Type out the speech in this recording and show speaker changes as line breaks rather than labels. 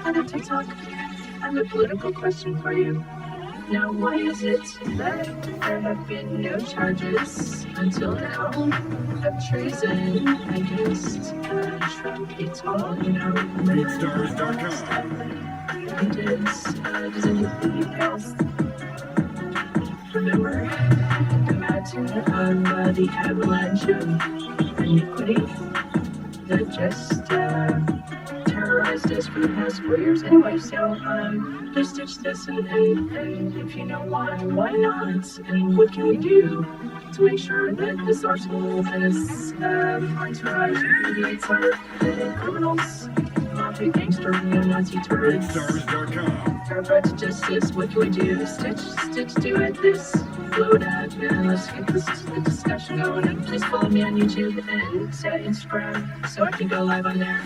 on TikTok. I have a political question for you. Now, why is it that there have been no charges until now of treason against Trump? It's all,
BeatStars.com.
Does anybody else remember the mountain of the avalanche of iniquity that just terrorized us for the past 4 years? Anyway, so just ditch this and if you know why not? And what can we do to make sure that this arsenal and this entourage mediates our criminals, mafia gangster, neo-Nazi terrorists?
BeatStars.com.
Our brought to justice. What can we do? Stitch, do it. This float up, and let's get this discussion going. And please follow me on YouTube and Instagram so I can go live on there.